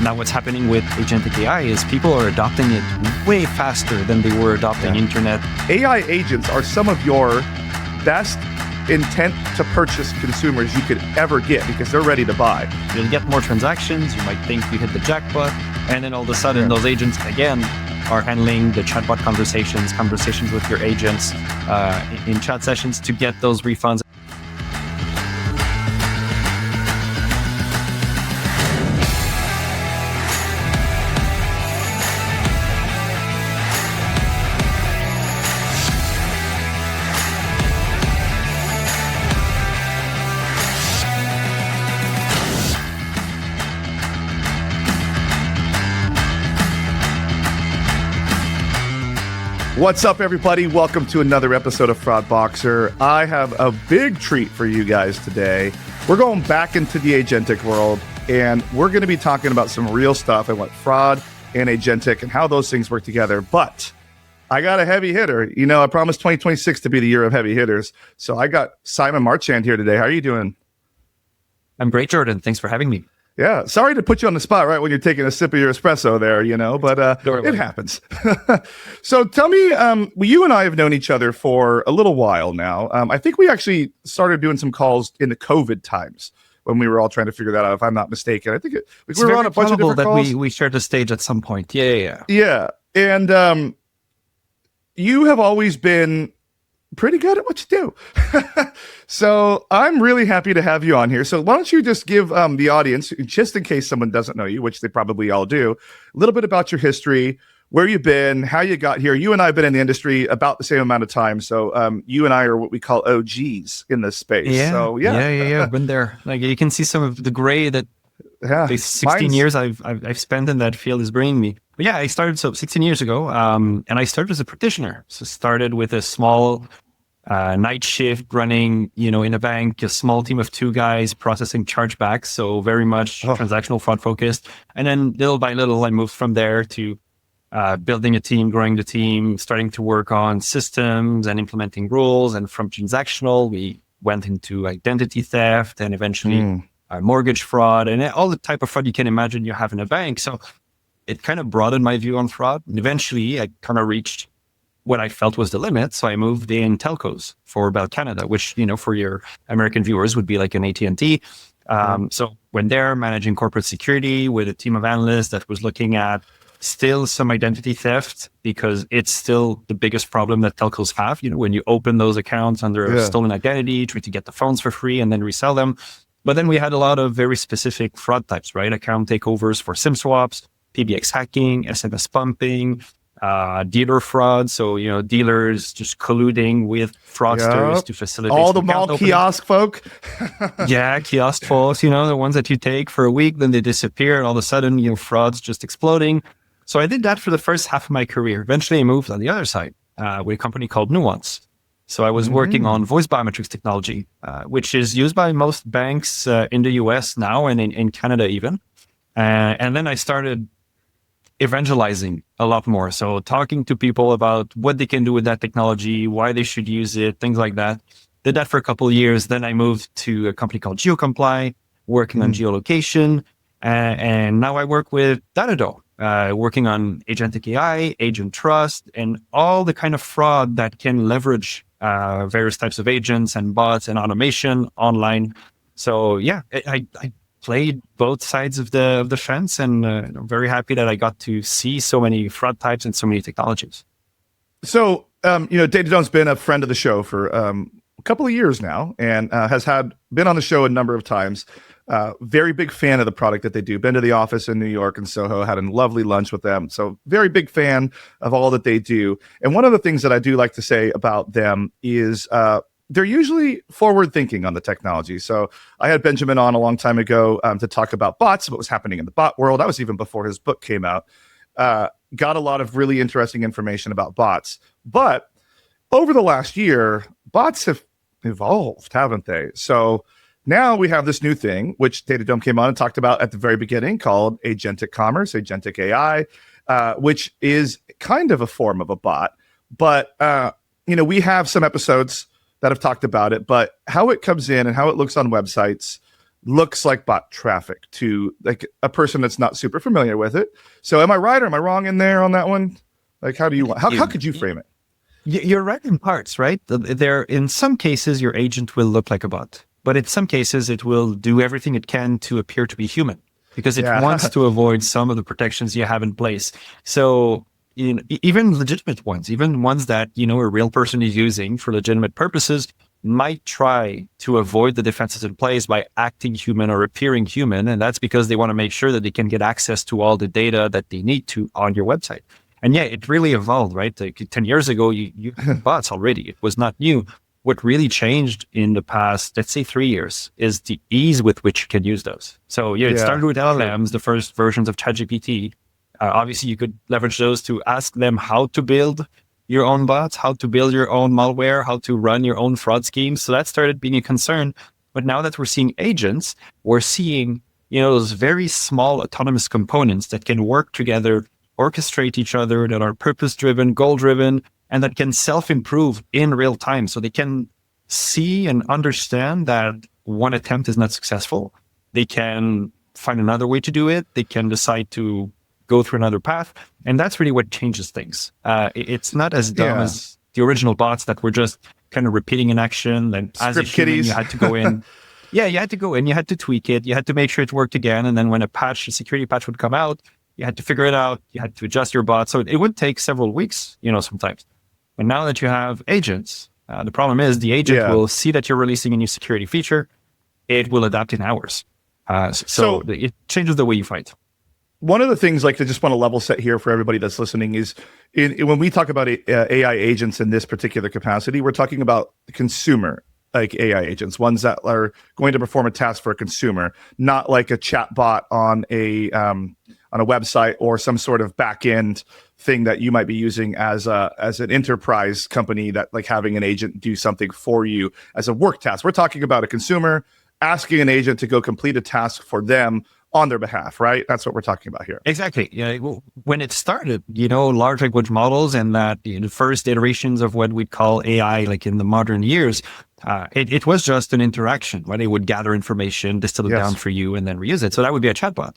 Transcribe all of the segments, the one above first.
Now what's happening with agentic AI is people are adopting it way faster than they were adopting internet. AI agents are some of your best intent to purchase consumers you could ever get because they're ready to buy. You'll get more transactions, you might think you hit the jackpot, and then all of a sudden those agents again are handling the chatbot conversations with your agents in chat sessions to get those refunds. What's up, everybody? Welcome to another episode of FraudBoxer. I have a big treat for you guys today. We're going back into the agentic world, and we're going to be talking about some real stuff and what fraud and agentic and how those things work together. But I got a heavy hitter. You know, I promised 2026 to be the year of heavy hitters. So I got Simon Marchand here today. How are you doing? I'm great, Jordan. Thanks for having me. Yeah, sorry to put you on the spot right when you're taking a sip of your espresso there, you know, but it happens. So tell me, you and I have known each other for a little while now. I think we actually started doing some calls in the COVID times when we were all trying to figure that out, if I'm not mistaken. I think we were on a bunch of different calls. That we shared the stage at some point. Yeah. Yeah, and you have always been pretty good at what you do. So I'm really happy to have you on here. So why don't you just give the audience, just in case someone doesn't know you, which they probably all do, a little bit about your history, where you've been, how you got here. You and I have been in the industry about the same amount of time. So you and I are what we call OGs in this space. Yeah. So Yeah. I've been there. Like you can see some of the gray that the 16 years I've spent in that field is bringing me. But yeah, I started 16 years ago, and I started as a practitioner. So started with a small night shift running, in a bank, a small team of 2 guys processing chargebacks. So very much transactional fraud focused. And then little by little, I moved from there to building a team, growing the team, starting to work on systems and implementing rules. And from transactional, we went into identity theft and eventually mortgage fraud and all the type of fraud you can imagine you have in a bank. So it kind of broadened my view on fraud. And eventually I kind of reached what I felt was the limit. So I moved in telcos for Bell Canada, which, for your American viewers would be like an AT&T. So when they're managing corporate security with a team of analysts that was looking at still some identity theft, because it's still the biggest problem that telcos have, when you open those accounts under a stolen identity, try to get the phones for free and then resell them. But then we had a lot of very specific fraud types, right? Account takeovers for SIM swaps, PBX hacking, SMS pumping, dealer fraud. So, dealers just colluding with fraudsters to facilitate all the mall kiosk folk. Yeah, kiosk folks, the ones that you take for a week, then they disappear, and all of a sudden, fraud's just exploding. So I did that for the first half of my career. Eventually, I moved on the other side with a company called Nuance. So I was working on voice biometrics technology, which is used by most banks in the US now and in Canada even. And then I started evangelizing a lot more. So talking to people about what they can do with that technology, why they should use it, things like that. Did that for a couple of years. Then I moved to a company called GeoComply, working on geolocation. And now I work with Datado, working on agentic AI, agent trust, and all the kind of fraud that can leverage various types of agents and bots and automation online. So yeah, I played both sides of the fence, and I'm very happy that I got to see so many fraud types and so many technologies. So, Datadone's been a friend of the show for a couple of years now, and has been on the show a number of times. Very big fan of the product that they do. Been to the office in New York and Soho, had a lovely lunch with them. So very big fan of all that they do. And one of the things that I do like to say about them is they're usually forward thinking on the technology. So I had Benjamin on a long time ago to talk about bots, what was happening in the bot world. That was even before his book came out. Got a lot of really interesting information about bots. But over the last year, bots have evolved, haven't they? So now we have this new thing, which Datadome came on and talked about at the very beginning, called agentic commerce, agentic AI, which is kind of a form of a bot. But, we have some episodes that have talked about it, but how it comes in and how it looks on websites looks like bot traffic to like a person that's not super familiar with it. So am I right or am I wrong in there on that one? Like, how could you frame it? You're right in parts, right? In some cases, your agent will look like a bot, but in some cases, it will do everything it can to appear to be human because it wants to avoid some of the protections you have in place. So, even legitimate ones, even ones that, a real person is using for legitimate purposes, might try to avoid the defenses in place by acting human or appearing human. And that's because they want to make sure that they can get access to all the data that they need to on your website. And yeah, it really evolved, right? Like 10 years ago, you had bots already. It was not new. What really changed in the past, let's say 3 years, is the ease with which you can use those. So it started with LLMs, the first versions of ChatGPT. Obviously, you could leverage those to ask them how to build your own bots, how to build your own malware, how to run your own fraud schemes. So that started being a concern. But now that we're seeing agents, we're seeing, those very small autonomous components that can work together, orchestrate each other, that are purpose-driven, goal-driven, and that can self-improve in real time. So they can see and understand that one attempt is not successful. They can find another way to do it. They can decide to go through another path. And that's really what changes things. It's not as dumb as the original bots that were just kind of repeating an action. And as a human, you had to go in. You had to go in, you had to tweak it. You had to make sure it worked again. And then when a security patch would come out, you had to figure it out. You had to adjust your bot. So it would take several weeks, sometimes. But now that you have agents, the problem is the agent will see that you're releasing a new security feature. It will adapt in hours. So it changes the way you fight. One of the things, like, I just want to level set here for everybody that's listening is when we talk about AI agents in this particular capacity, we're talking about consumer like AI agents, ones that are going to perform a task for a consumer, not like a chat bot on a website or some sort of back end thing that you might be using as an enterprise company that like having an agent do something for you as a work task. We're talking about a consumer asking an agent to go complete a task for them on their behalf, right? That's what we're talking about here. Exactly. When it started, large language models and that the first iterations of what we'd call AI, like in the modern years, it was just an interaction where they would gather information, distill it down for you, and then reuse it. So that would be a chatbot.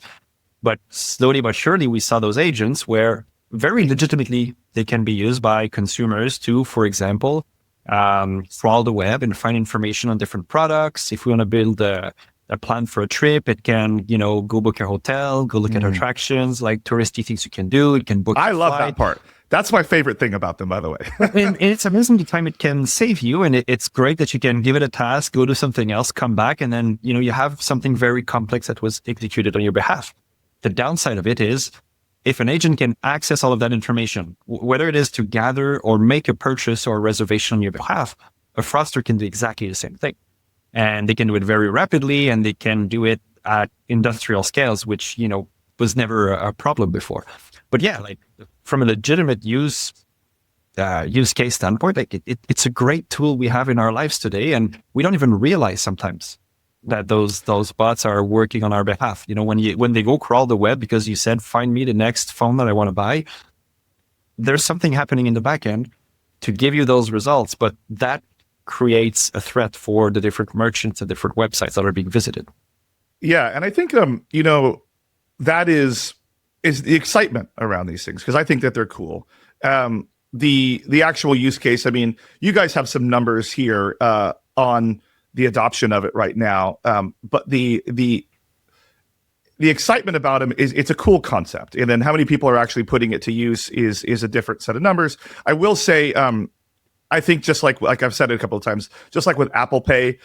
But slowly but surely, we saw those agents where very legitimately they can be used by consumers to, for example, crawl the web and find information on different products. If we want to build a plan for a trip, it can, go book a hotel, go look at attractions, like touristy things you can do. It can book. I love that part. That's my favorite thing about them, by the way. and it's amazing the time it can save you. And it's great that you can give it a task, go do something else, come back, and then, you have something very complex that was executed on your behalf. The downside of it is if an agent can access all of that information, whether it is to gather or make a purchase or a reservation on your behalf, a fraudster can do exactly the same thing. And they can do it very rapidly, and they can do it at industrial scales, which, was never a problem before. But like from a legitimate use case standpoint, like it's a great tool we have in our lives today. And we don't even realize sometimes that those bots are working on our behalf. When they go crawl the web because you said, find me the next phone that I want to buy, there's something happening in the back end to give you those results. But that creates a threat for the different merchants and different websites that are being visited. Yeah, and I think that is the excitement around these things, because I think that they're cool. The actual use case, I mean, you guys have some numbers here on the adoption of it right now, but the excitement about them is it's a cool concept, and then how many people are actually putting it to use is a different set of numbers. I will say, I think just like I've said it a couple of times, just like with Apple Pay,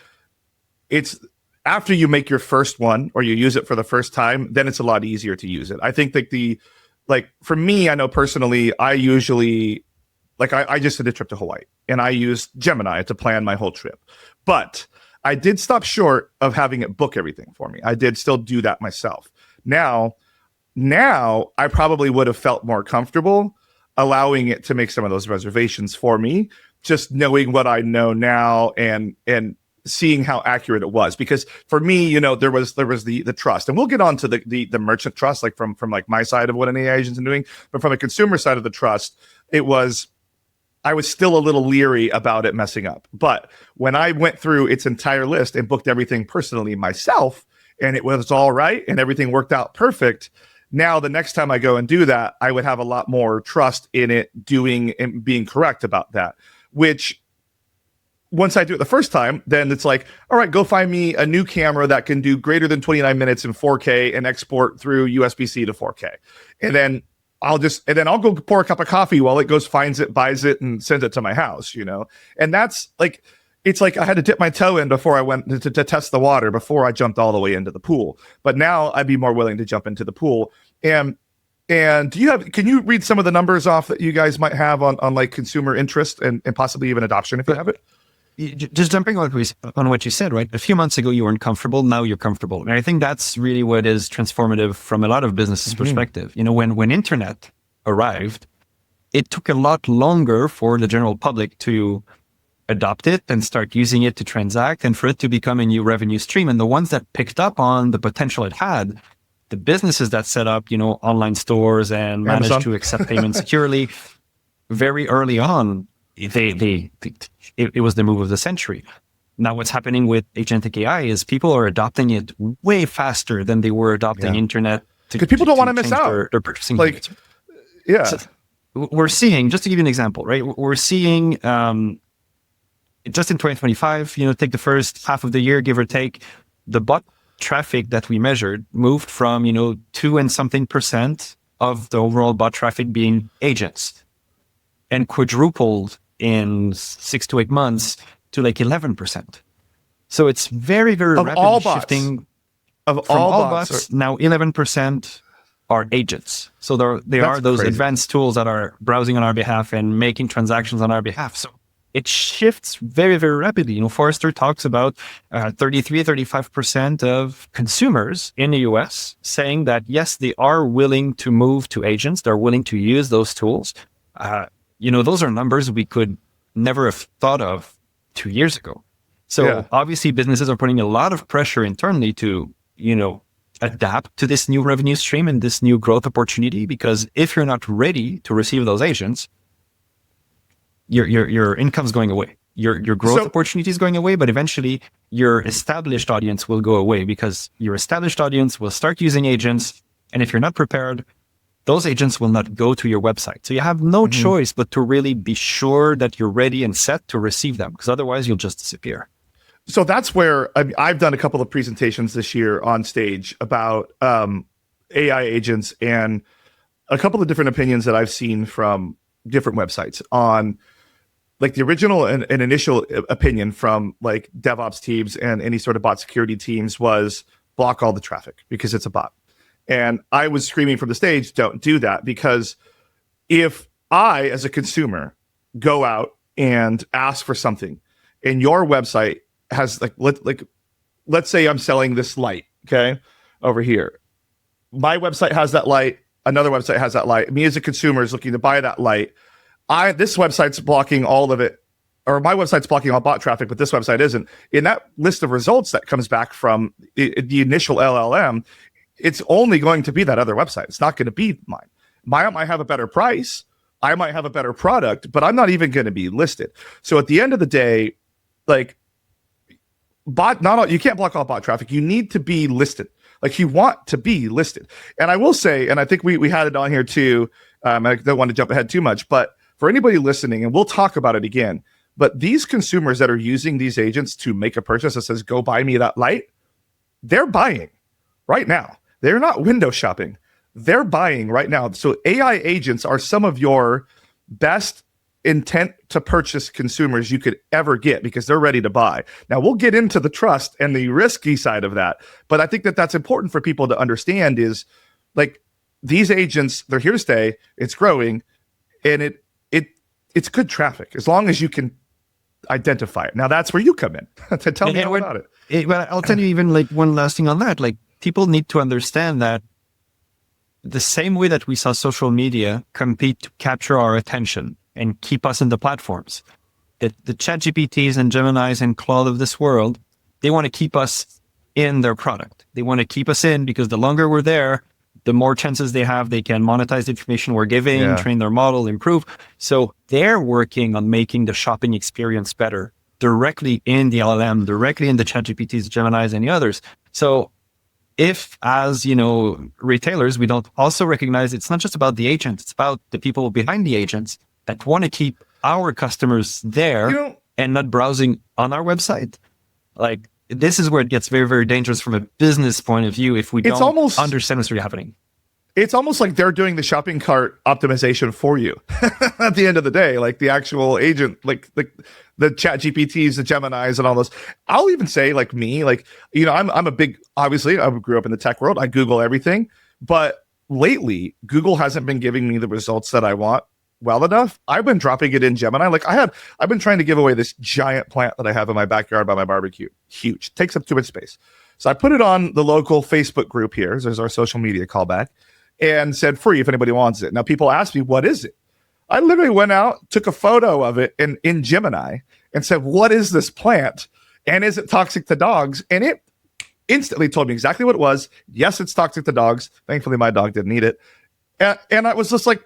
it's after you make your first one or you use it for the first time, then it's a lot easier to use it. I think that for me, I know personally, I usually I just did a trip to Hawaii and I used Gemini to plan my whole trip, but I did stop short of having it book everything for me. I did still do that myself. Now I probably would have felt more comfortable allowing it to make some of those reservations for me, just knowing what I know now and seeing how accurate it was. Because for me, there was the trust, and we'll get on to the merchant trust, like from like my side of what an AI agent's doing, but from a consumer side of the trust, I was still a little leery about it messing up. But when I went through its entire list and booked everything personally myself, and it was all right and everything worked out perfect. Now, the next time I go and do that, I would have a lot more trust in it doing and being correct about that, which once I do it the first time, then it's like, all right, go find me a new camera that can do greater than 29 minutes in 4K and export through USB-C to 4K. And then I'll go pour a cup of coffee while it goes, finds it, buys it, and sends it to my house, And that's like, it's like I had to dip my toe in before I went to test the water before I jumped all the way into the pool. But now I'd be more willing to jump into the pool. And can you read some of the numbers off that you guys might have on like consumer interest and possibly even adoption if you have it? Just jumping on what you said, right? A few months ago, you weren't comfortable. Now you're comfortable. And I think that's really what is transformative from a lot of businesses' perspective. When internet arrived, it took a lot longer for the general public to adopt it and start using it to transact and for it to become a new revenue stream. And the ones that picked up on the potential it had, the businesses that set up, online stores and managed Amazon. to accept payments securely very early on, it was the move of the century. Now, what's happening with agentic AI is people are adopting it way faster than they were adopting internet. Because people don't want to miss out. Their purchasing like, habits. yeah. So we're seeing, just to give you an example, right? We're seeing just in 2025, take the first half of the year, give or take, the bot traffic that we measured moved from, 2 and something % of the overall bot traffic being agents and quadrupled in 6 to 8 months to like 11%. So it's very, very rapidly shifting. Of all bots, now 11% are agents. So they are those crazy advanced tools that are browsing on our behalf and making transactions on our behalf. So it shifts very, very rapidly. Forrester talks about 35% of consumers in the US saying that, yes, they are willing to move to agents. They're willing to use those tools. Those are numbers we could never have thought of 2 years ago. So obviously businesses are putting a lot of pressure internally to, adapt to this new revenue stream and this new growth opportunity, because if you're not ready to receive those agents, your income's going away. Your growth opportunity is going away, but eventually your established audience will go away because your established audience will start using agents. And if you're not prepared, those agents will not go to your website. So you have no choice but to really be sure that you're ready and set to receive them, because otherwise you'll just disappear. So that's where I've done a couple of presentations this year on stage about AI agents and a couple of different opinions that I've seen from different websites on like the original and initial opinion from like DevOps teams and any sort of bot security teams was block all the traffic because it's a bot. And I was screaming from the stage, don't do that, because if I, as a consumer, go out and ask for something and your website has let's say I'm selling this light, okay, over here. My website has that light. Another website has that light. Me as a consumer is looking to buy that light. This website's blocking all of it, or my website's blocking all bot traffic, but this website isn't. In that list of results that comes back from the initial LLM, it's only going to be that other website. It's not going to be mine. Mine might have a better price. I might have a better product, but I'm not even going to be listed. So at the end of the day, like you can't block all bot traffic. You need to be listed. Like you want to be listed. And I will say, and I think we had it on here too. I don't want to jump ahead too much, but for anybody listening, and we'll talk about it again, but these consumers that are using these agents to make a purchase that says, go buy me that light, they're buying right now. They're not window shopping. They're buying right now. So AI agents are some of your best intent to purchase consumers you could ever get because they're ready to buy. Now, we'll get into the trust and the risky side of that. But I think that that's important for people to understand is like these agents, they're here to stay. It's growing and it's good traffic as long as you can identify it. Now, that's where you come in to tell me all about it. Well, I'll tell you even like one last thing on that. Like people need to understand that the same way that we saw social media compete to capture our attention and keep us in the platforms, that the ChatGPTs and Geminis and Claude of this world, they want to keep us in their product. They want to keep us in because the longer we're there, the more chances they have they can monetize the information we're giving, train their model, improve. So they're working on making the shopping experience better directly in the LLM, directly in the ChatGPTs, Geminis, and the others. So if, as retailers, we don't also recognize it's not just about the agent, it's about the people behind the agents that want to keep our customers there and not browsing on our website. Like, this is where it gets very, very dangerous from a business point of view if we don't understand what's really happening. It's almost like they're doing the shopping cart optimization for you at the end of the day, like the actual agent, like the chat GPTs, the Geminis and all those. I'll even say like me, like, I'm a big, obviously I grew up in the tech world. I Google everything, but lately Google hasn't been giving me the results that I want well enough. I've been dropping it in Gemini. Like I've been trying to give away this giant plant that I have in my backyard by my barbecue. Huge, takes up too much space. So I put it on the local Facebook group here. There's our social media callback. And said free if anybody wants it. Now people ask me, what is it? I literally went out, took a photo of it in Gemini and said, what is this plant? And is it toxic to dogs? And it instantly told me exactly what it was. Yes, it's toxic to dogs. Thankfully, my dog didn't eat it. And I was just like,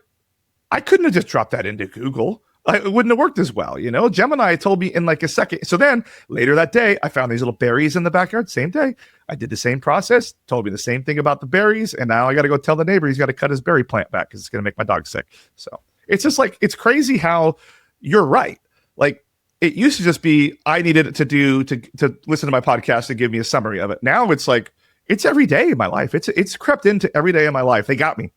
I couldn't have just dropped that into Google. It wouldn't have worked as well. Gemini told me in like a second. So then later that day, I found these little berries in the backyard. Same day, I did the same process, told me the same thing about the berries. And now I got to go tell the neighbor he's got to cut his berry plant back because it's going to make my dog sick. So it's just like, it's crazy how you're right. Like it used to just be, I needed it to listen to my podcast and give me a summary of it. Now it's like, it's every day in my life. It's crept into every day of my life. They got me.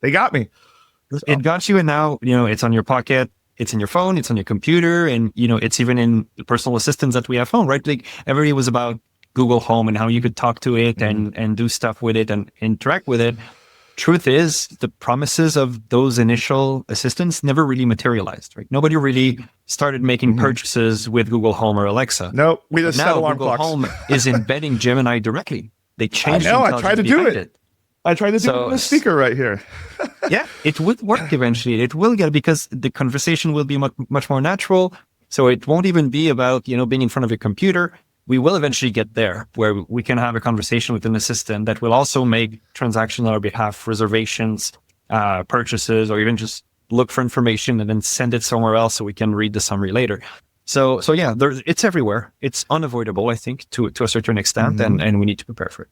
So. It got you. And now, it's on your pocket. It's in your phone, it's on your computer, and it's even in the personal assistants that we have phone, right? Like everybody was about Google Home and how you could talk to it and do stuff with it and interact with it. Truth is, the promises of those initial assistants never really materialized, right? Nobody really started making purchases with Google Home or Alexa. No, we just set alarm Google clocks. Home is embedding Gemini directly. They changed. I know. I tried to do it. I tried to do it with the speaker right here. Yeah, it would work eventually. It will get, because the conversation will be much more natural. So it won't even be about, being in front of your computer. We will eventually get there where we can have a conversation with an assistant that will also make transactions on our behalf, reservations, purchases, or even just look for information and then send it somewhere else so we can read the summary later. So yeah, it's everywhere. It's unavoidable, I think, to a certain extent, and we need to prepare for it.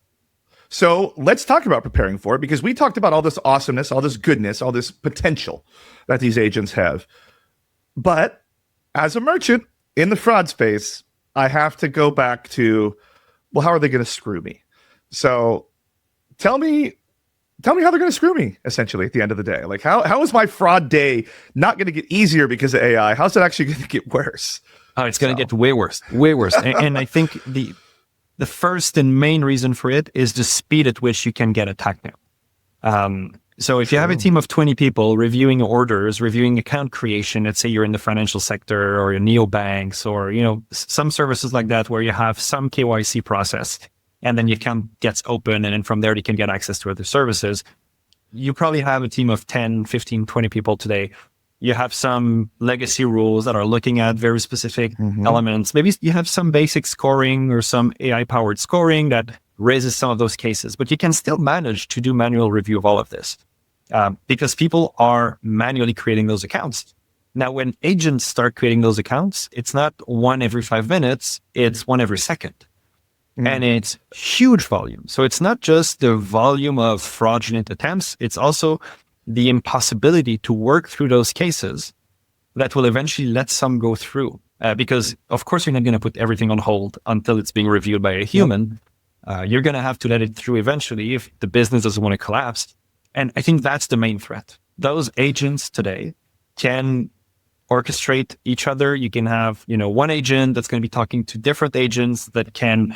So let's talk about preparing for it, because we talked about all this awesomeness, all this goodness, all this potential that these agents have. But as a merchant in the fraud space, I have to go back to, well, how are they going to screw me? So tell me how they're going to screw me, essentially, at the end of the day. Like, how is my fraud day not going to get easier because of AI? How's it actually going to get worse? Oh, it's going to get way worse. And I think the first and main reason for it is the speed at which you can get attacked now. So if you have a team of 20 people reviewing orders, reviewing account creation, let's say you're in the financial sector or your neobanks or, some services like that where you have some KYC process and then your account gets open and then from there you can get access to other services. You probably have a team of 10, 15, 20 people today. You have some legacy rules that are looking at very specific elements. Maybe you have some basic scoring or some AI-powered scoring that raises some of those cases, but you can still manage to do manual review of all of this because people are manually creating those accounts. Now, when agents start creating those accounts, it's not one every 5 minutes, it's one every second. And it's huge volume. So it's not just the volume of fraudulent attempts, it's also the impossibility to work through those cases that will eventually let some go through. Because, of course, you're not going to put everything on hold until it's being reviewed by a human. You're going to have to let it through eventually if the business doesn't want to collapse. And I think that's the main threat. Those agents today can orchestrate each other. You can have, one agent that's going to be talking to different agents that can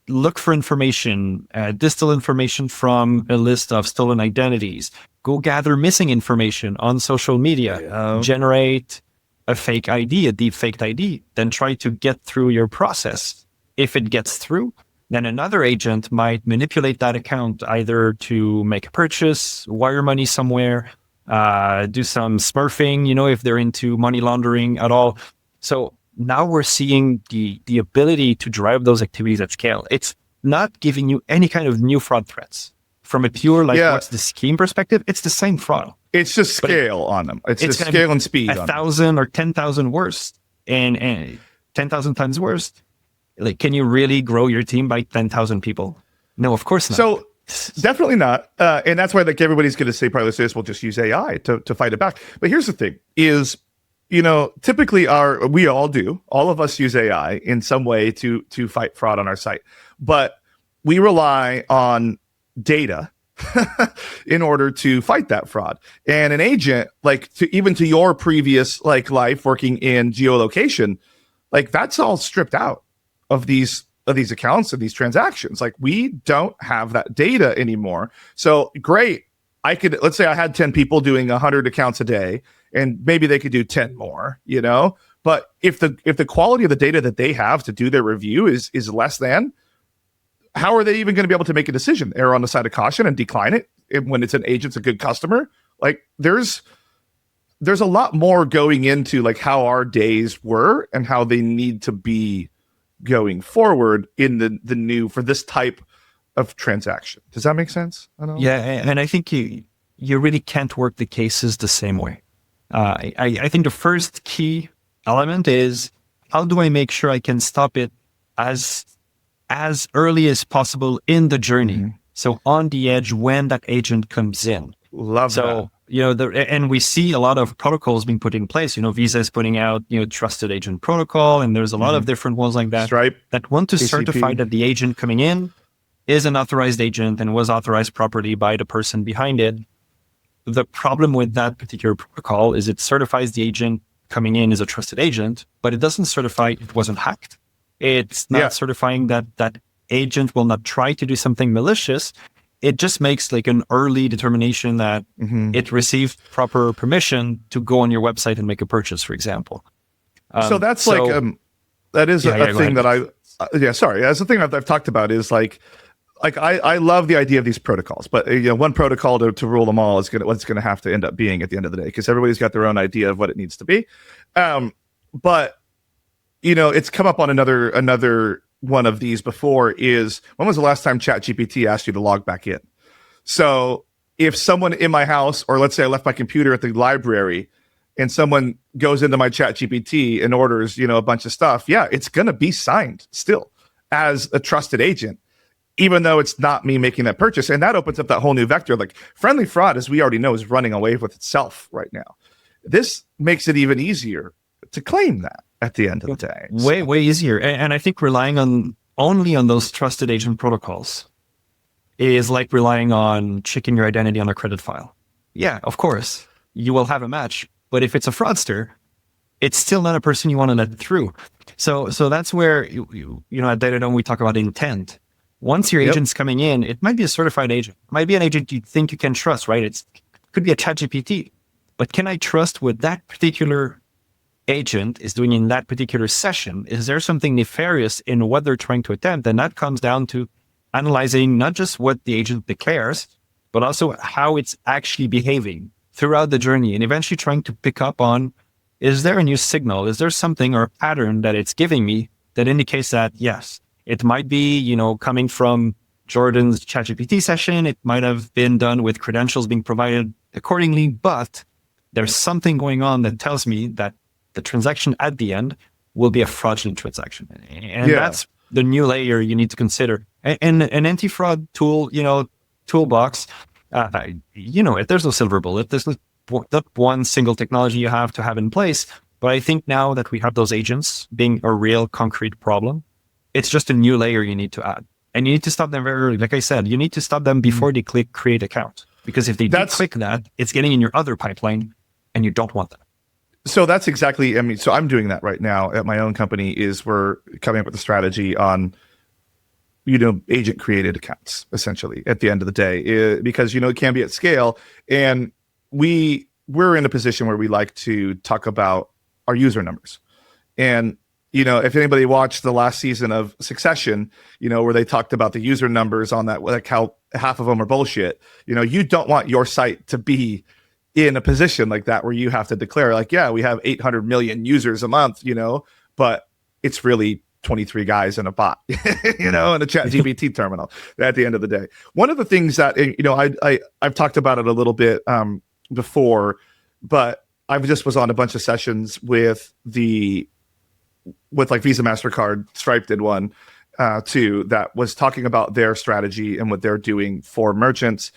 look for information, distill information from a list of stolen identities, go gather missing information on social media, generate a fake ID, a deep faked ID, then try to get through your process. If it gets through, then another agent might manipulate that account either to make a purchase, wire money somewhere, do some smurfing, if they're into money laundering at all. So now we're seeing the ability to drive those activities at scale. It's not giving you any kind of new fraud threats. From a pure, what's the scheme perspective, it's the same fraud. It's just scale on them. It's just scale and speed. 1,000 or 10,000 worse and 10,000 times worse. Like, can you really grow your team by 10,000 people? No, of course not. So Definitely not. And that's why like everybody's going to say probably this, we'll just use AI to fight it back. But here's the thing is, typically all of us use AI in some way to fight fraud on our site, but we rely on data in order to fight that fraud. And an agent, like even to your previous like life working in geolocation, like that's all stripped out of these accounts and these transactions. Like we don't have that data anymore. So great. Let's say I had 10 people doing 100 accounts a day, and maybe they could do 10 more, but if the quality of the data that they have to do their review is less than, how are they even going to be able to make a decision? Err on the side of caution and decline it when it's an agent's a good customer? Like there's a lot more going into like how our days were and how they need to be going forward in the new for this type of transaction. Does that make sense? Yeah, and I think you really can't work the cases the same way. I think the first key element is, how do I make sure I can stop it as early as possible in the journey? Mm-hmm. So on the edge when that agent comes in. Love that. And we see a lot of protocols being put in place. Visa is putting out, trusted agent protocol, and there's a lot of different ones like that. Stripe, that want to ACP. certify that the agent coming in is an authorized agent and was authorized properly by the person behind it. The problem with that particular protocol is it certifies the agent coming in as a trusted agent, but it doesn't certify it wasn't hacked. It's not certifying that that agent will not try to do something malicious. It just makes like an early determination that it received proper permission to go on your website and make a purchase, for example. So that is a thing that that's the thing I've talked about is like I love the idea of these protocols, but one protocol to rule them all is what's going to have to end up being at the end of the day, because everybody's got their own idea of what it needs to be. But it's come up on another one of these before is, when was the last time ChatGPT asked you to log back in? So if someone in my house, or let's say I left my computer at the library and someone goes into my ChatGPT and orders, a bunch of stuff, it's going to be signed still as a trusted agent, even though it's not me making that purchase. And that opens up that whole new vector. Like friendly fraud, as we already know, is running away with itself right now. This makes it even easier to claim that at the end of the day. Way easier. And I think relying only on those trusted agent protocols is like relying on checking your identity on a credit file. Yeah, of course, you will have a match. But if it's a fraudster, it's still not a person you want to let through. So that's where, at Datadome, we talk about intent. Once your agent's coming in, it might be a certified agent. It might be an agent you think you can trust, right? It could be a ChatGPT. But can I trust what that particular agent is doing in that particular session? Is there something nefarious in what they're trying to attempt? And that comes down to analyzing not just what the agent declares, but also how it's actually behaving throughout the journey, and eventually trying to pick up on, is there a new signal? Is there something or a pattern that it's giving me that indicates that, yes, it might be, coming from Jordan's ChatGPT session. It might have been done with credentials being provided accordingly, but there's something going on that tells me that the transaction at the end will be a fraudulent transaction. And that's the new layer you need to consider. And an anti-fraud tool, toolbox, if there's no silver bullet, there's not one single technology you have to have in place. But I think now that we have those agents being a real concrete problem, it's just a new layer you need to add. And you need to stop them very early. Like I said, you need to stop them before they click create account. Because if they do click that, it's getting in your other pipeline, and you don't want that. So that's exactly, so I'm doing that right now at my own company. Is we're coming up with a strategy on, agent created accounts, essentially, at the end of the day, because, it can be at scale. And we're in a position where we like to talk about our user numbers. And, if anybody watched the last season of Succession, where they talked about the user numbers on that, like how half of them are bullshit, you don't want your site to be in a position like that where you have to declare like, we have 800 million users a month, but it's really 23 guys and a bot, in a ChatGPT terminal at the end of the day. One of the things that, I've talked about it a little bit before, but I just was on a bunch of sessions with like Visa, MasterCard, Stripe did one, too, that was talking about their strategy and what they're doing for merchants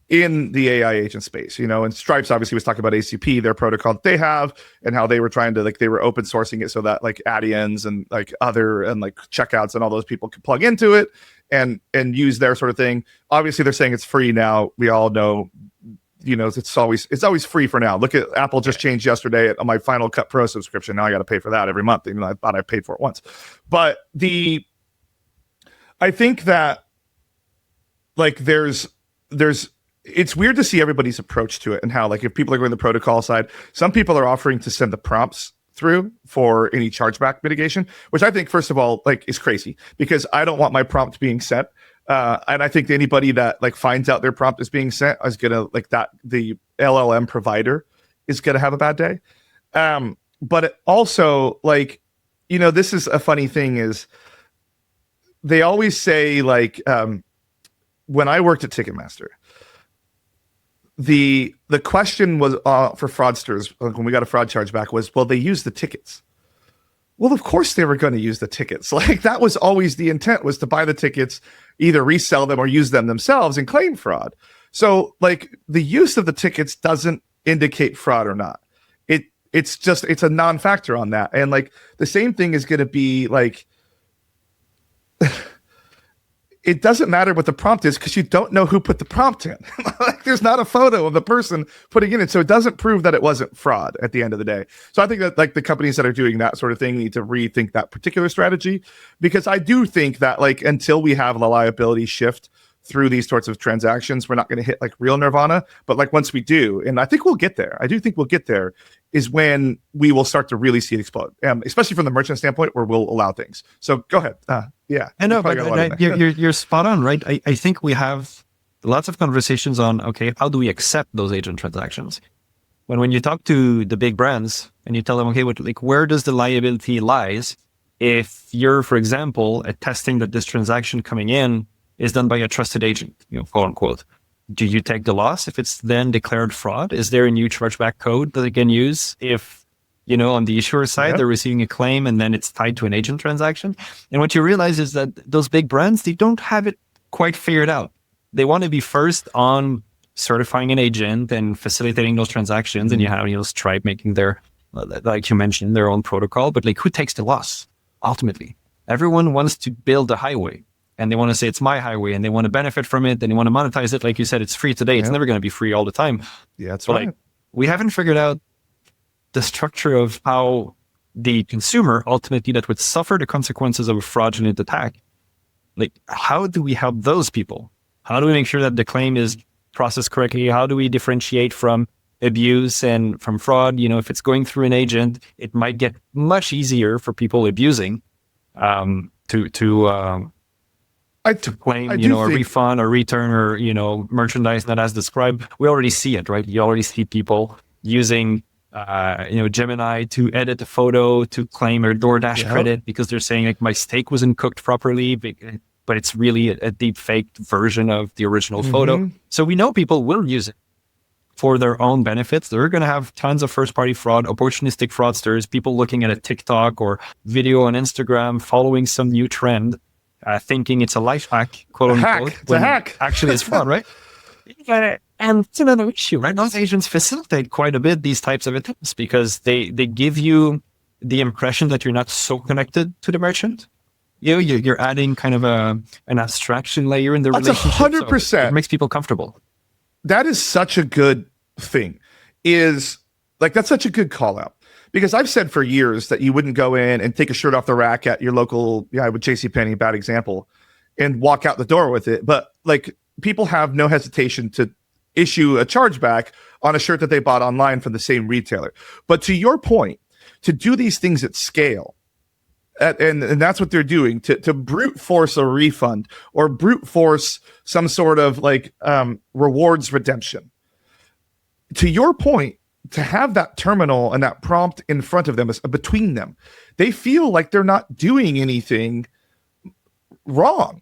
in the AI agent space, and Stripes obviously was talking about ACP, their protocol that they have, and how they were trying to they were open sourcing it so that Adyen's and other and checkouts and all those people could plug into it and use their sort of thing. Obviously, they're saying it's free now. We all know, it's always free for now. Look at Apple just changed yesterday on my Final Cut Pro subscription. Now I got to pay for that every month, even though I thought I paid for it once. But I think that there's it's weird to see everybody's approach to it and how if people are going the protocol side, some people are offering to send the prompts through for any chargeback mitigation, which I think, first of all, is crazy, because I don't want my prompt being sent. And I think anybody that finds out their prompt is being sent is gonna the LLM provider is gonna have a bad day. But it also this is a funny thing is they always say when I worked at Ticketmaster, the question was for fraudsters when we got a fraud chargeback was, well, they use the tickets. Well, of course they were going to use the tickets. That was always the intent, was to buy the tickets, either resell them or use them themselves and claim fraud. So the use of the tickets doesn't indicate fraud or not. It's a non-factor on that. And the same thing is going to be it doesn't matter what the prompt is, because you don't know who put the prompt in. There's not a photo of the person putting in it. So it doesn't prove that it wasn't fraud at the end of the day. So I think that the companies that are doing that sort of thing need to rethink that particular strategy, because I do think that until we have the liability shift through these sorts of transactions, we're not going to hit real nirvana. But once we do, and I think we'll get there, I do think we'll get there, is when we will start to really see it explode, especially from the merchant standpoint, where we'll allow things. So go ahead. Yeah. I know, but you're spot on, right? I think we have lots of conversations on, okay, how do we accept those agent transactions? When you talk to the big brands and you tell them, okay, where does the liability lies if you're, for example, attesting that this transaction coming in is done by a trusted agent, quote unquote. Do you take the loss if it's then declared fraud? Is there a new chargeback code that they can use if, on the issuer side, they're receiving a claim and then it's tied to an agent transaction? And what you realize is that those big brands, they don't have it quite figured out. They want to be first on certifying an agent and facilitating those transactions. And you have, Stripe making their, like you mentioned, their own protocol. But who takes the loss ultimately? Everyone wants to build a highway. And they want to say it's my highway, and they want to benefit from it, and they want to monetize it. Like you said, it's free today. It's never going to be free all the time. Yeah, that's right. We haven't figured out the structure of how the consumer ultimately that would suffer the consequences of a fraudulent attack. How do we help those people? How do we make sure that the claim is processed correctly? How do we differentiate from abuse and from fraud? If it's going through an agent, it might get much easier for people abusing to claim, a refund or return or, merchandise not as described. We already see it, right? You already see people using, Gemini to edit a photo to claim a DoorDash credit because they're saying my steak wasn't cooked properly, but it's really a deep faked version of the original photo. So we know people will use it for their own benefits. They're going to have tons of first-party fraud, opportunistic fraudsters, people looking at a TikTok or video on Instagram, following some new trend, thinking it's a life hack, quote unquote. It's a hack. Actually, it's fraud, right? And it's another issue, right? Those agents facilitate quite a bit these types of attempts because they give you the impression that you're not so connected to the merchant. You're adding kind of an abstraction layer in the relationship. 100%. So it makes people comfortable. That is such a good thing. That's such a good call out. Because I've said for years that you wouldn't go in and take a shirt off the rack at your local, with JCPenney, bad example, and walk out the door with it. But people have no hesitation to issue a chargeback on a shirt that they bought online from the same retailer. But to your point, to do these things at scale, and that's what they're doing, to brute force a refund or brute force some sort of rewards redemption. To your point, to have that terminal and that prompt in front of them, between them, they feel like they're not doing anything wrong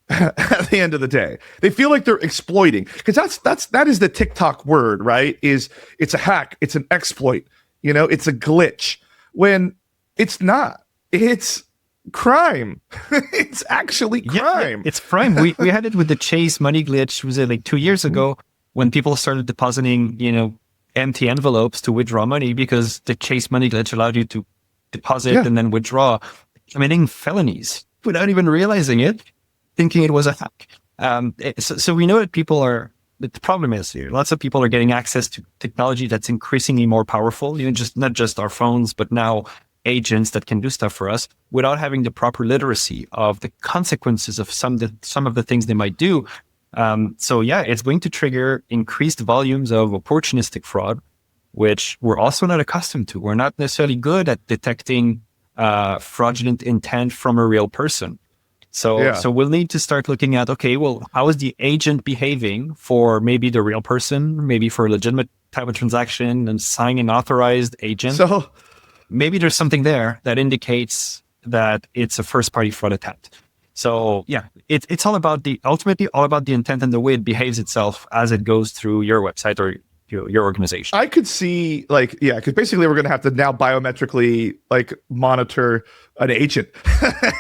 at the end of the day. They feel like they're exploiting, because that is the TikTok word, right? It's a hack, it's an exploit, it's a glitch, when it's not. It's crime. It's actually crime. Yeah, it's crime. We had it with the Chase money glitch, was it like 2 years ago, when people started depositing, empty envelopes to withdraw money because the Chase money glitch allowed you to deposit and then withdraw, committing felonies without even realizing it, thinking it was a hack. So we know that people are, the problem is here, lots of people are getting access to technology that's increasingly more powerful, just not just our phones, but now agents that can do stuff for us without having the proper literacy of the consequences of some of the things they might do. So yeah, it's going to trigger increased volumes of opportunistic fraud, which we're also not accustomed to. We're not necessarily good at detecting fraudulent intent from a real person. So we'll need to start looking at, okay, well, how is the agent behaving for maybe the real person, maybe for a legitimate type of transaction, and sign an authorized agent. So maybe there's something there that indicates that it's a first-party fraud attempt. So yeah, it's ultimately all about the intent and the way it behaves itself as it goes through your website or your organization. I could see because basically we're going to have to now biometrically monitor an agent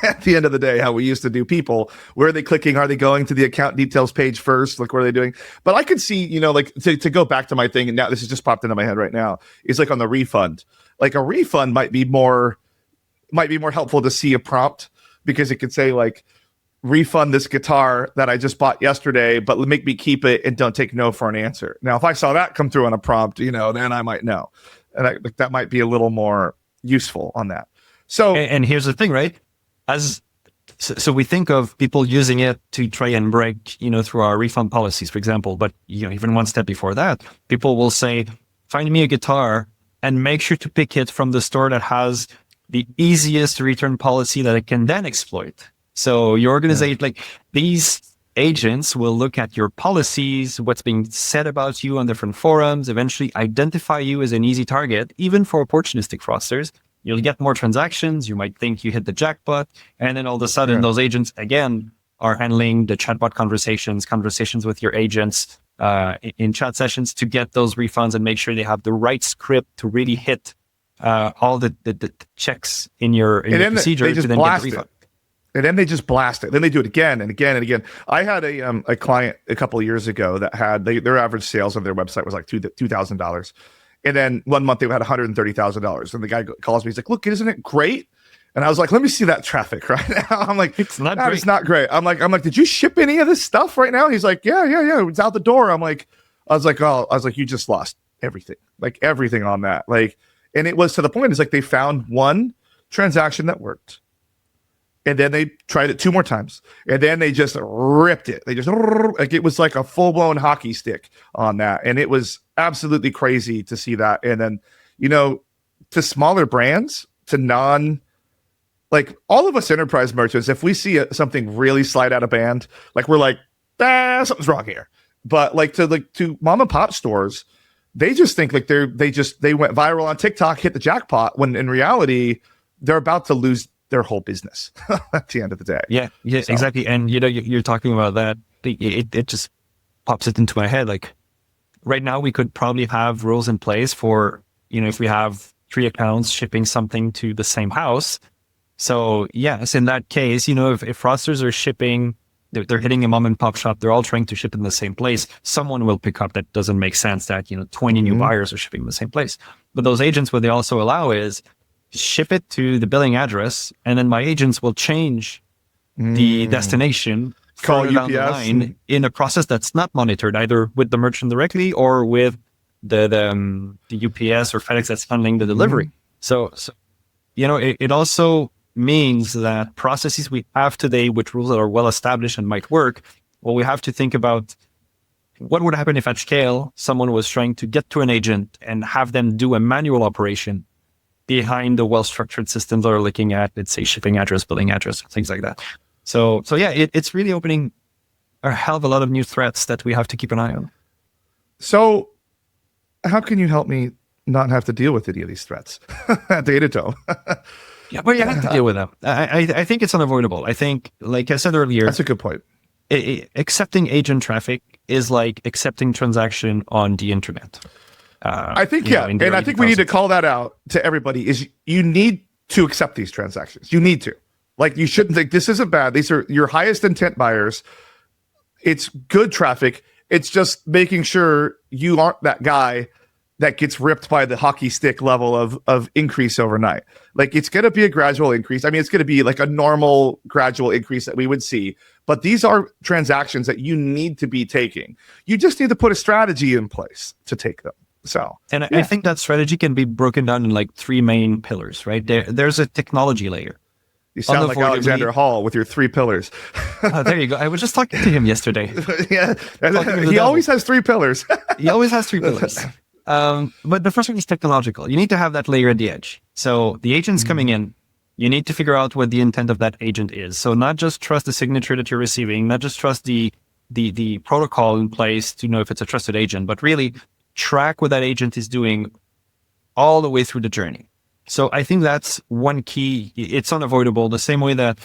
at the end of the day, how we used to do people. Where are they clicking? Are they going to the account details page first? What are they doing? But I could see, to go back to my thing, and now this has just popped into my head right now, is on the refund. A refund might be more helpful to see a prompt, because it could say refund this guitar that I just bought yesterday, but make me keep it and don't take no for an answer. Now, if I saw that come through on a prompt, then I might know. And that might be a little more useful on that. So, and here's the thing, right? So we think of people using it to try and break, through our refund policies, for example, but even one step before that, people will say, find me a guitar and make sure to pick it from the store that has the easiest return policy that it can then exploit. So your organization, these agents will look at your policies, what's being said about you on different forums, eventually identify you as an easy target, even for opportunistic fraudsters. You'll get more transactions. You might think you hit the jackpot. And then all of a sudden, those agents, again, are handling the chatbot conversations with your agents in chat sessions to get those refunds and make sure they have the right script to really hit all the checks in your procedure to then get the refund. And then they just blast it. Then they do it again and again and again. I had a client a couple of years ago that had their average sales on their website was $2,000. And then 1 month they had $130,000. And the guy calls me. He's like, "Look, isn't it great?" And I was like, "Let me see that traffic right now." I'm like, "It's not great. It's not great." I'm like, "Did you ship any of this stuff right now?" He's like, "Yeah. It's out the door." I was like, "You just lost everything, everything on that." And it was to the point. It's they found one transaction that worked. And then they tried it 2 more times. And then they just ripped it. They just, it was like a full-blown hockey stick on that. And it was absolutely crazy to see that. And then, to smaller brands, to all of us enterprise merchants, if we see something really slide out of band, we're like, something's wrong here. But to mom and pop stores, they just think they went viral on TikTok, hit the jackpot, when in reality, they're about to lose their whole business at the end of the day. Yeah, so. Exactly. And you're talking about that. It just pops it into my head. Right now, we could probably have rules in place for if we have 3 accounts shipping something to the same house. So yes, in that case, if fraudsters are shipping, they're hitting a mom and pop shop, they're all trying to ship in the same place. Someone will pick up that doesn't make sense that 20 new buyers are shipping in the same place. But those agents, what they also allow is ship it to the billing address, and then my agents will change the destination further down the line in a process that's not monitored either with the merchant directly or with the UPS or FedEx that's handling the delivery. So it also means that processes we have today with rules that are well established and might work, well, we have to think about what would happen if at scale someone was trying to get to an agent and have them do a manual operation behind the well-structured systems that are looking at, let's say, shipping address, billing address, things like that. So yeah, it's really opening a hell of a lot of new threats that we have to keep an eye on. So how can you help me not have to deal with any of these threats at Datadome? Yeah, but you have to deal with them. I think it's unavoidable. I think, like I said earlier, that's a good point. Accepting agent traffic is like accepting transaction on the internet. I think, and I think we need to call that out to everybody, is you need to accept these transactions. You need to. Like, you shouldn't think this isn't bad. These are your highest intent buyers. It's good traffic. It's just making sure you aren't that guy that gets ripped by the hockey stick level of increase overnight. Like, it's going to be a gradual increase. I mean, it's going to be like a normal gradual increase that we would see. But these are transactions that you need to be taking. You just need to put a strategy in place to take them. So, and I think that strategy can be broken down in like three main pillars, right? There's a technology layer. You sound like Alexander Hall with your 3 pillars. Oh, there you go. I was just talking to him yesterday. Yeah, he always has 3 pillars. He always has 3 pillars. But the first one is technological. You need to have that layer at the edge. So the agent's coming in. You need to figure out what the intent of that agent is. So not just trust the signature that you're receiving, not just trust the protocol in place to know if it's a trusted agent, but really track what that agent is doing all the way through the journey. So I think that's one key. It's unavoidable. The same way that,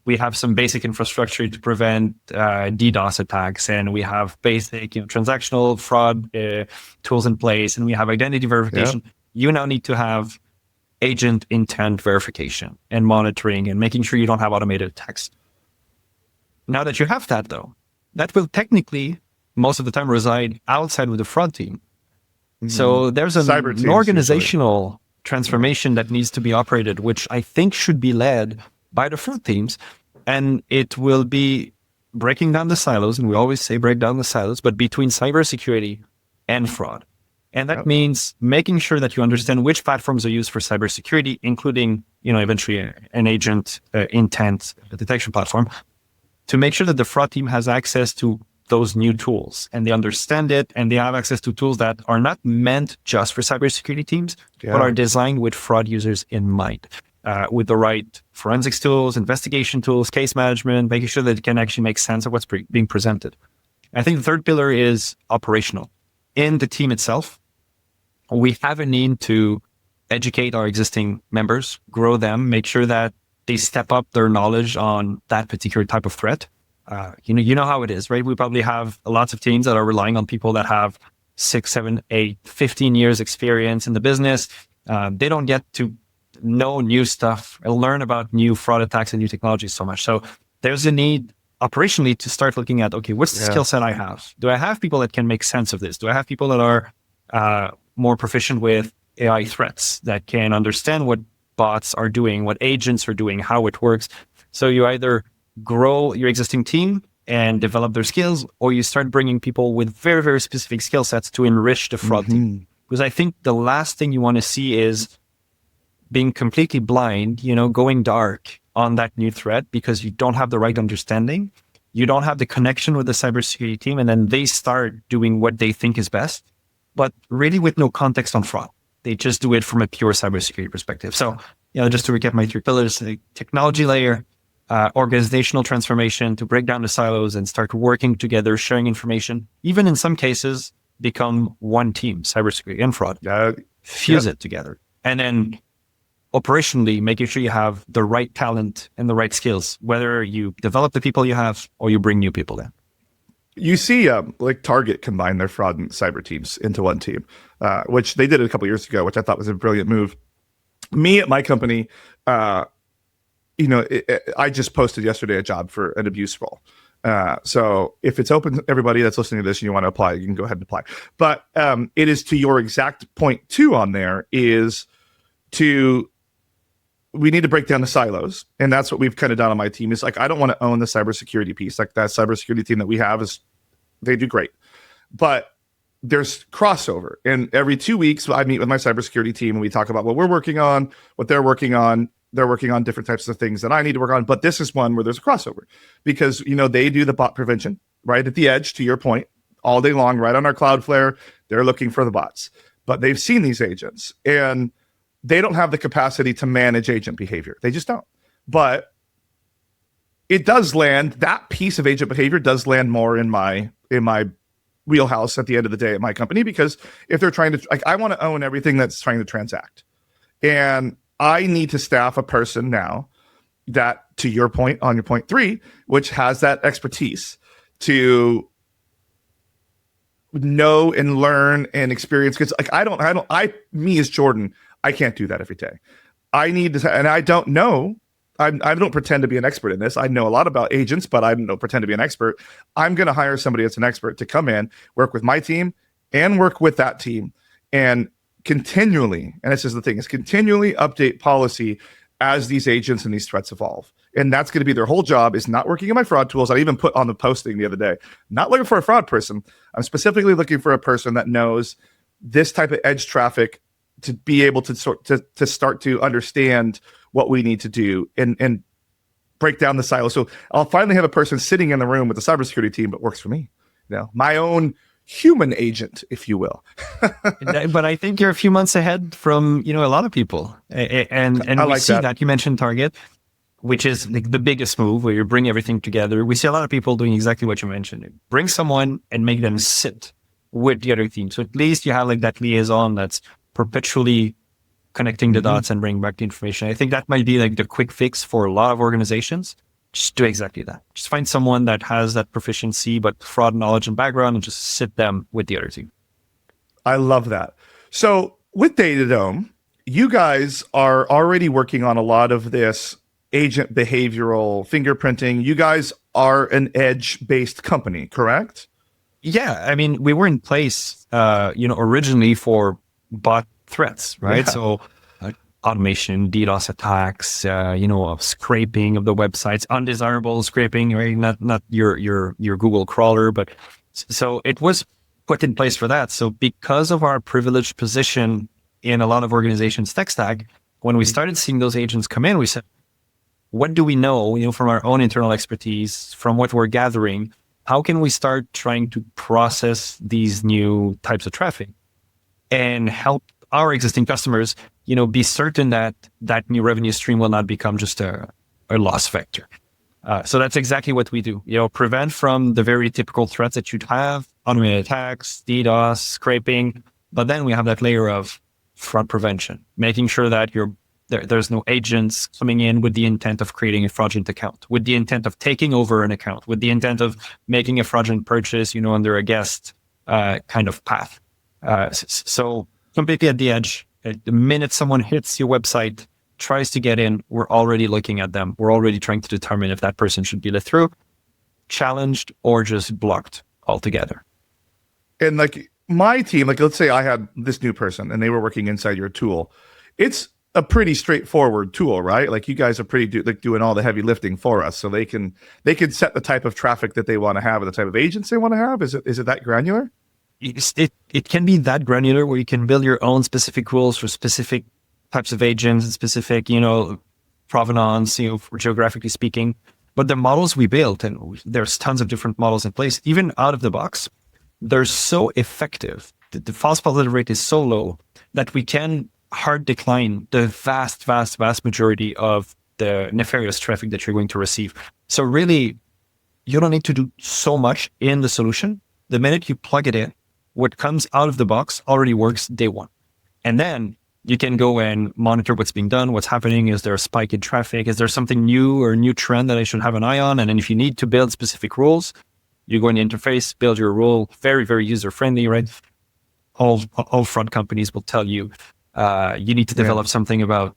we have some basic infrastructure to prevent DDoS attacks, and we have basic transactional fraud tools in place, and we have identity verification. Yeah. You now need to have agent intent verification and monitoring and making sure you don't have automated attacks. Now that you have that, though, that will technically most of the time reside outside of the fraud team. So there's an organizational transformation that needs to be operated, which I think should be led by the fraud teams. And it will be breaking down the silos. And we always say break down the silos, but between cybersecurity and fraud. And that means making sure that you understand which platforms are used for cybersecurity, including, eventually an agent intent detection platform, to make sure that the fraud team has access to those new tools and they understand it, and they have access to tools that are not meant just for cybersecurity teams, but are designed with fraud users in mind, with the right forensics tools, investigation tools, case management, making sure that it can actually make sense of what's being presented. I think the third pillar is operational. In the team itself, we have a need to educate our existing members, grow them, make sure that they step up their knowledge on that particular type of threat. You know how it is, right? We probably have lots of teams that are relying on people that have 6, 7, 8, 15 years experience in the business. They don't get to know new stuff and learn about new fraud attacks and new technologies so much. So there's a need operationally to start looking at, okay, what's the skill set I have? Do I have people that can make sense of this? Do I have people that are more proficient with AI threats, that can understand what bots are doing, what agents are doing, how it works? So you either grow your existing team and develop their skills, or you start bringing people with very, very specific skill sets to enrich the fraud team. Because I think the last thing you want to see is being completely blind, going dark on that new threat because you don't have the right understanding. You don't have the connection with the cybersecurity team, and then they start doing what they think is best, but really with no context on fraud. They just do it from a pure cybersecurity perspective. So, just to recap my 3 pillars, the technology layer, organizational transformation to break down the silos and start working together, sharing information, even in some cases, become one team, cybersecurity and fraud, fuse it together. And then operationally, making sure you have the right talent and the right skills, whether you develop the people you have or you bring new people in. You see, like Target combine their fraud and cyber teams into one team, which they did a couple years ago, which I thought was a brilliant move. Me at my company, I just posted yesterday a job for an abuse role. So if it's open, everybody that's listening to this and you want to apply, you can go ahead and apply. But it is to your exact point 2 on there is we need to break down the silos. And that's what we've kind of done on my team. Is like, I don't want to own the cybersecurity piece. Like, that cybersecurity team that we have they do great. But there's crossover. And every 2 weeks, I meet with my cybersecurity team and we talk about what we're working on, what they're working on. They're working on different types of things that I need to work on. But this is one where there's a crossover because, they do the bot prevention right at the edge, to your point, all day long, right on our Cloudflare. They're looking for the bots, but they've seen these agents and they don't have the capacity to manage agent behavior. They just don't. But it does land, that piece of agent behavior does land more in my wheelhouse at the end of the day at my company, because if they're trying to, I want to own everything that's trying to transact. And I need to staff a person now that, to your point, on your point 3, which has that expertise to know and learn and experience. Because me as Jordan, I can't do that every day. I need to, and I don't know I don't pretend to be an expert in this. I know a lot about agents, but I don't pretend to be an expert. I'm going to hire somebody that's an expert to come in, work with my team and work with that team, and continually, and this is the thing, is continually update policy as these agents and these threats evolve. And that's going to be their whole job, is not working in my fraud tools. I even put on the posting the other day, not looking for a fraud person. I'm specifically looking for a person that knows this type of edge traffic to be able to start to understand what we need to do and break down the silo. So I'll finally have a person sitting in the room with the cybersecurity team, but works for me. My own human agent, if you will. But I think you're a few months ahead from a lot of people, and I we like see that. that you mentioned Target, which is the biggest move where you bring everything together. We see a lot of people doing exactly what you mentioned. Bring someone and make them sit with the other team. So at least you have like that liaison that's perpetually connecting the dots and bringing back the information. I think that might be like the quick fix for a lot of organizations. Just do exactly that. Just find someone that has that proficiency, but fraud knowledge and background, and just sit them with the other team. I love that. So with Datadome, you guys are already working on a lot of this agent behavioral fingerprinting. You guys are an edge-based company, correct? Yeah, I mean, we were in place, originally for bot threats, right? Yeah. So automation, DDoS attacks, scraping of the websites, undesirable scraping, right? Not your Google crawler, but so it was put in place for that. So because of our privileged position in a lot of organizations' tech stack, when we started seeing those agents come in, we said, what do we know, from our own internal expertise, from what we're gathering? How can we start trying to process these new types of traffic and help our existing customers, be certain that that new revenue stream will not become just a loss vector. So that's exactly what we do. Prevent from the very typical threats that you'd have, automated attacks, DDoS, scraping. But then we have that layer of fraud prevention, making sure that there's no agents coming in with the intent of creating a fraudulent account, with the intent of taking over an account, with the intent of making a fraudulent purchase, under a guest kind of path. So completely at the edge. The minute someone hits your website, tries to get in, we're already looking at them. We're already trying to determine if that person should be let through, challenged, or just blocked altogether. And like my team, like let's say I had this new person and they were working inside your tool. It's a pretty straightforward tool, right? Like you guys are doing all the heavy lifting for us, so they can set the type of traffic that they want to have and the type of agents they want to have. Is it that granular? It can be that granular where you can build your own specific rules for specific types of agents and specific, provenance, geographically speaking. But the models we built, and there's tons of different models in place, even out of the box, they're so effective. The false positive rate is so low that we can hard decline the vast, vast, vast majority of the nefarious traffic that you're going to receive. So really, you don't need to do so much in the solution. The minute you plug it in, what comes out of the box already works day one. And then you can go and monitor what's being done, what's happening. Is there a spike in traffic? Is there something new or a new trend that I should have an eye on? And then if you need to build specific rules, you go in the interface, build your rule, very, very user-friendly, right? All fraud companies will tell you, you need to develop something about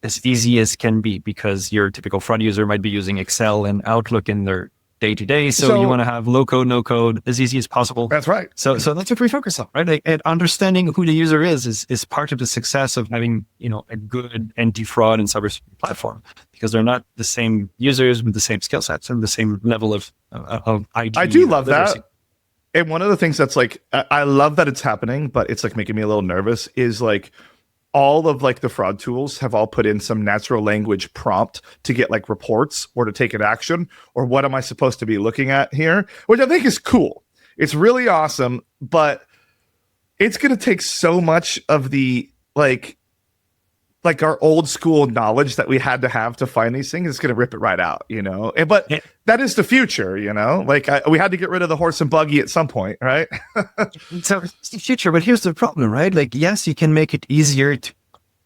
as easy as can be, because your typical fraud user might be using Excel and Outlook in their day-to-day. So you want to have low code, no code, as easy as possible. That's right. So that's what we focus on, right? And understanding who the user is part of the success of having, a good anti-fraud and cybersecurity platform, because they're not the same users with the same skill sets and the same level of IT. I do love literacy. that. And one of the things that's like, I love that it's happening, but it's like making me a little nervous, is like all of like the fraud tools have all put in some natural language prompt to get like reports or to take an action, or what am I supposed to be looking at here, which I think is cool. It's really awesome, but it's going to take so much of the like our old school knowledge that we had to have to find these things. It's going to rip it right out, but that is the future, like we had to get rid of the horse and buggy at some point, right? So it's the future, but here's the problem, right? Like, yes, you can make it easier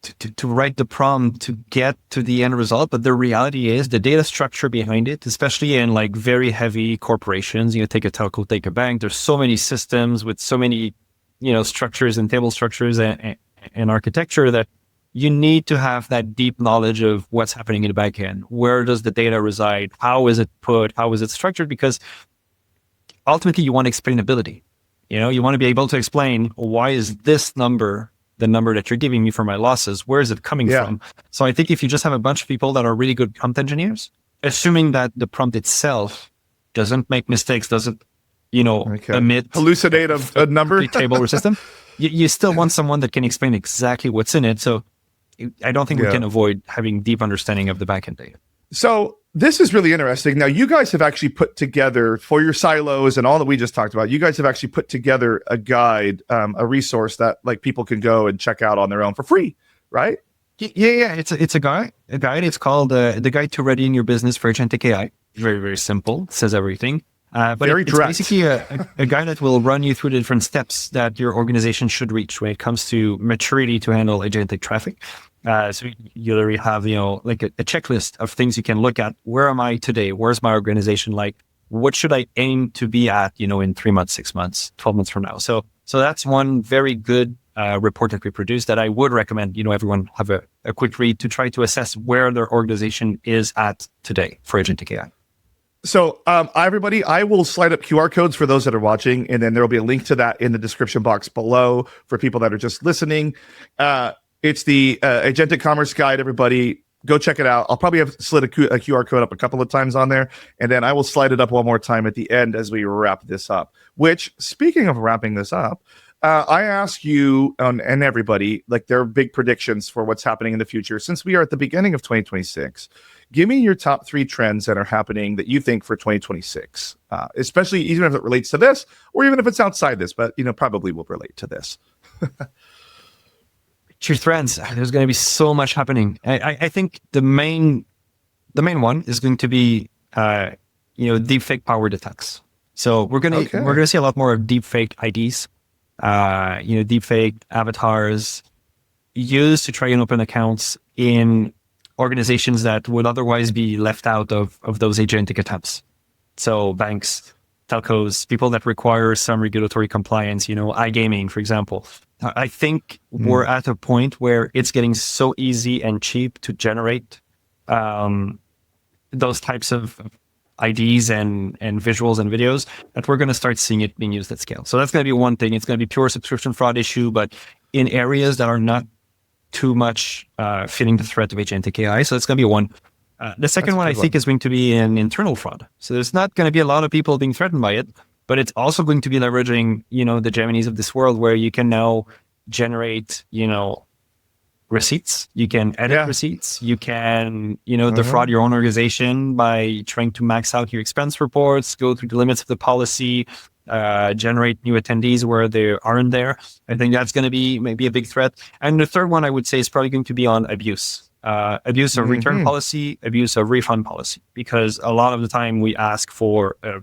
to write the prompt to get to the end result, but the reality is the data structure behind it, especially in like very heavy corporations, take a telco, take a bank, there's so many systems with so many, structures and table structures and architecture that you need to have that deep knowledge of what's happening in the back end. Where does the data reside? How is it put? How is it structured? Because ultimately you want explainability. You want to be able to explain, why is this number the number that you're giving me for my losses? Where is it coming from? So I think if you just have a bunch of people that are really good prompt engineers, assuming that the prompt itself doesn't make mistakes, doesn't, emit hallucinate a number table or system, you still want someone that can explain exactly what's in it. So I don't think we can avoid having deep understanding of the backend data. So this is really interesting. Now, you guys have actually put together, for your silos and all that we just talked about, you guys have actually put together a guide, a resource that like people can go and check out on their own for free, right? Yeah. It's a guide. It's called the Guide to Readying Your Business for Agentic AI. Very, very simple. It says everything. But it's basically a guide that will run you through the different steps that your organization should reach when it comes to maturity to handle agentic traffic. So you already have, like a checklist of things you can look at. Where am I today? Where's my organization like? What should I aim to be at, in 3 months, 6 months, 12 months from now? So that's one very good report that we produced that I would recommend, everyone have a quick read to try to assess where their organization is at today for agentic AI. So, everybody, I will slide up QR codes for those that are watching, and then there will be a link to that in the description box below for people that are just listening. It's the Agentic Commerce Guide, everybody. Go check it out. I'll probably have slid a QR code up a couple of times on there, and then I will slide it up one more time at the end as we wrap this up. Which, speaking of wrapping this up, I ask you and everybody, like, their big predictions for what's happening in the future. Since we are at the beginning of 2026, give me your top 3 trends that are happening that you think for 2026, especially even if it relates to this, or even if it's outside this, but probably will relate to this. Your trends. There's going to be so much happening. I think the main one is going to be deepfake powered attacks. So we're gonna see a lot more of deepfake IDs, deepfake avatars used to try and open accounts in organizations that would otherwise be left out of those agentic attempts. So banks, telcos, people that require some regulatory compliance, iGaming, for example. I think we're at a point where it's getting so easy and cheap to generate those types of IDs and visuals and videos that we're going to start seeing it being used at scale. So that's going to be one thing. It's going to be pure subscription fraud issue, but in areas that are not too much fitting the threat of agentic AI. So that's going to be one. The second one I think is going to be an internal fraud. So there's not going to be a lot of people being threatened by it, but it's also going to be leveraging, the Geminis of this world where you can now generate, receipts. You can edit receipts. You can, defraud your own organization by trying to max out your expense reports, go through the limits of the policy, generate new attendees where they aren't there. I think that's going to be maybe a big threat. And the third one I would say is probably going to be on abuse. Abuse of return policy, abuse of refund policy, because a lot of the time we ask for a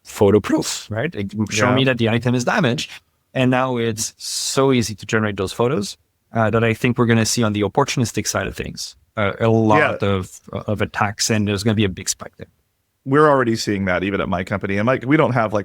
photo proof, right? Show me that the item is damaged. And now it's so easy to generate those photos that I think we're going to see on the opportunistic side of things a lot of attacks, and there's going to be a big spike there. We're already seeing that even at my company. And we don't have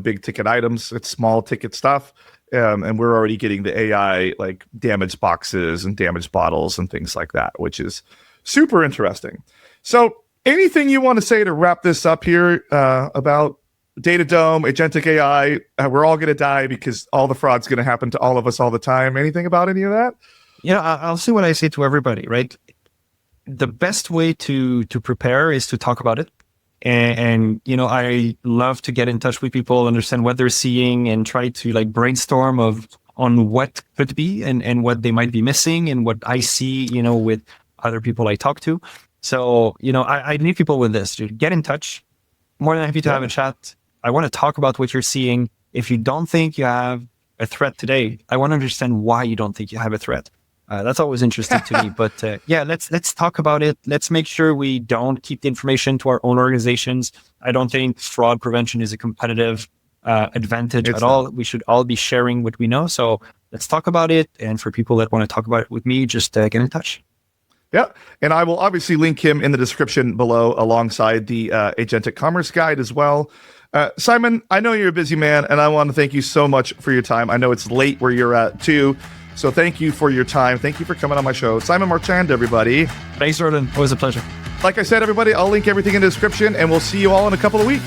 big ticket items. It's small ticket stuff. And we're already getting the AI damaged boxes and damaged bottles and things like that, which is super interesting. So anything you want to say to wrap this up here about Datadome, agentic AI? We're all going to die because all the fraud's going to happen to all of us all the time. Anything about any of that? I'll say what I say to everybody, right? The best way to prepare is to talk about it. And I love to get in touch with people, understand what they're seeing, and try to brainstorm on what could be and what they might be missing and what I see, with other people I talk to. So, I need people with this to get in touch. More than happy to have a chat. I want to talk about what you're seeing. If you don't think you have a threat today, I want to understand why you don't think you have a threat. That's always interesting to me. But let's talk about it. Let's make sure we don't keep the information to our own organizations. I don't think fraud prevention is a competitive advantage at all. We should all be sharing what we know. So let's talk about it. And for people that want to talk about it with me, just get in touch. Yeah. And I will obviously link him in the description below alongside the Agentic Commerce Guide as well. Simon, I know you're a busy man, and I want to thank you so much for your time. I know it's late where you're at too. So thank you for your time. Thank you for coming on my show. Simon Marchand, everybody. Thanks, Jordan. Always a pleasure. Like I said, everybody, I'll link everything in the description, and we'll see you all in a couple of weeks.